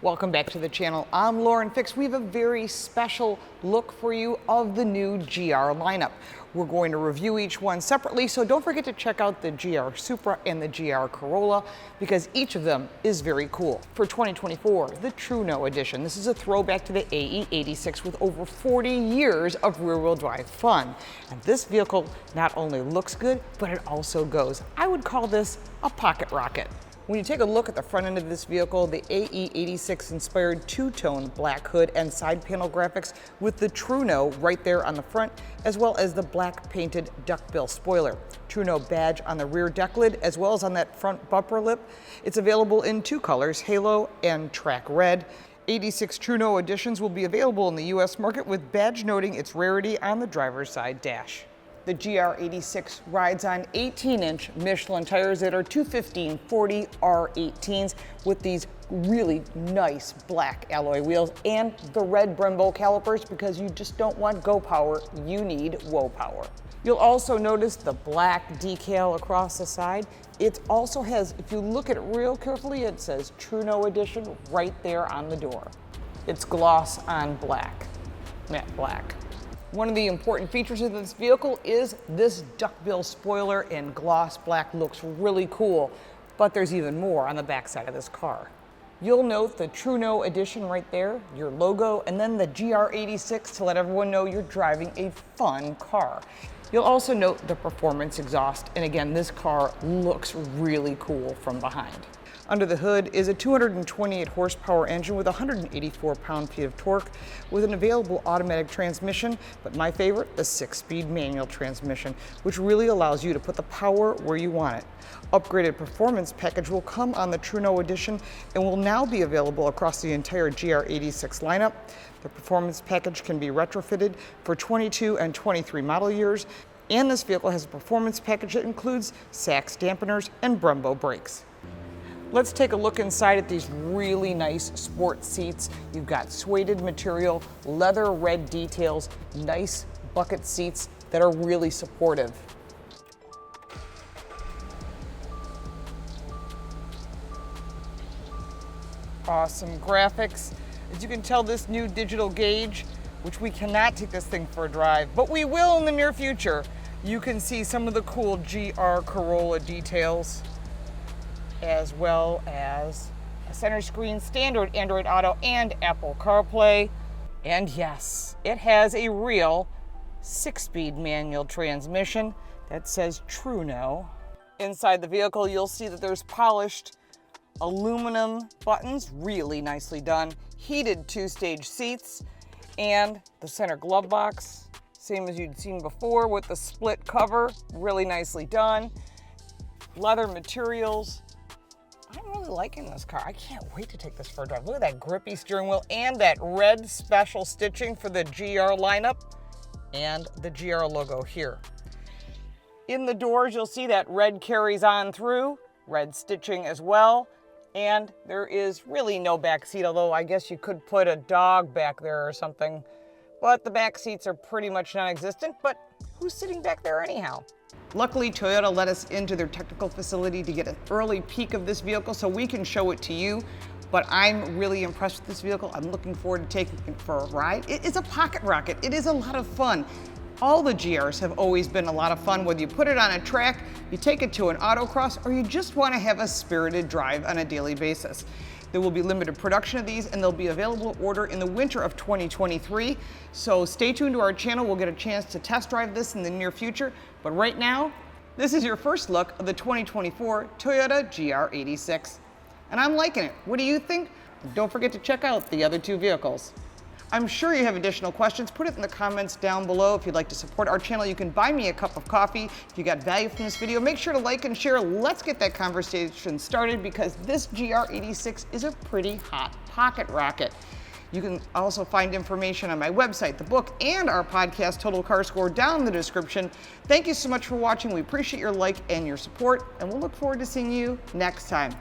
Welcome back to the channel. I'm Lauren Fix. We have a very special look for you of the new GR lineup. We're going to review each one separately, so don't forget to check out the GR Supra and the GR Corolla because each of them is very cool. For 2024, the Trueno edition. This is a throwback to the AE86 with over 40 years of rear-wheel drive fun. And this vehicle not only looks good, but it also goes. I would call this a pocket rocket. When you take a look at the front end of this vehicle, the AE86 inspired two-tone black hood and side panel graphics with the Trueno right there on the front, as well as the black painted duckbill spoiler. Trueno badge on the rear deck lid, as well as on that front bumper lip. It's available in two colors, Halo and Track Red. 86 Trueno editions will be available in the US market with badge noting its rarity on the driver's side dash. The GR86 rides on 18-inch Michelin tires that are 215/40 R18s with these really nice black alloy wheels and the red Brembo calipers because you just don't want go power, you need whoa power. You'll also notice the black decal across the side. It also has, if you look at it real carefully, it says Trueno Edition right there on the door. It's gloss on black, matte black. One of the important features of this vehicle is this duckbill spoiler in gloss black. Looks really cool, but there's even more on the backside of this car. You'll note the Trueno edition right there, your logo, and then the GR86 to let everyone know you're driving a fun car. You'll also note the performance exhaust, and again, this car looks really cool from behind. Under the hood is a 228 horsepower engine with 184 pound-feet of torque with an available automatic transmission, but my favorite, the 6-speed manual transmission, which really allows you to put the power where you want it. Upgraded performance package will come on the Trueno edition and will now be available across the entire GR86 lineup. The performance package can be retrofitted for 22 and 23 model years, and this vehicle has a performance package that includes Sachs dampeners and Brembo brakes. Let's take a look inside at these really nice sport seats. You've got suede material, leather red details, nice bucket seats that are really supportive. Awesome graphics. As you can tell, this new digital gauge, which we cannot take this thing for a drive, but we will in the near future. You can see some of the cool GR Corolla details, as well as a center screen, standard Android Auto and Apple CarPlay. And yes, it has a real 6-speed manual transmission that says Trueno. Inside the vehicle, you'll see that there's polished aluminum buttons, really nicely done, heated 2-stage seats, and the center glove box, same as you'd seen before with the split cover, really nicely done. Leather materials. I'm really liking this car. I can't wait to take this for a drive. Look at that grippy steering wheel and that red special stitching for the GR lineup and the GR logo here. In the doors, you'll see that red carries on through, red stitching as well. And there is really no back seat, although I guess you could put a dog back there or something. But the back seats are pretty much non-existent, but who's sitting back there anyhow? Luckily, Toyota let us into their technical facility to get an early peek of this vehicle so we can show it to you. But I'm really impressed with this vehicle. I'm looking forward to taking it for a ride. It is a pocket rocket. It is a lot of fun. All the GRs have always been a lot of fun, whether you put it on a track, you take it to an autocross, or you just want to have a spirited drive on a daily basis. There will be limited production of these and they'll be available to order in the winter of 2023. So stay tuned to our channel. We'll get a chance to test drive this in the near future. But right now, this is your first look of the 2024 Toyota GR86. And I'm liking it. What do you think? Don't forget to check out the other two vehicles. I'm sure you have additional questions. Put it in the comments down below. If you'd like to support our channel, you can buy me a cup of coffee. If you got value from this video, make sure to like and share. Let's get that conversation started because this GR86 is a pretty hot pocket rocket. You can also find information on my website, the book, and our podcast, Total Car Score, down in the description. Thank you so much for watching. We appreciate your like and your support, and we'll look forward to seeing you next time.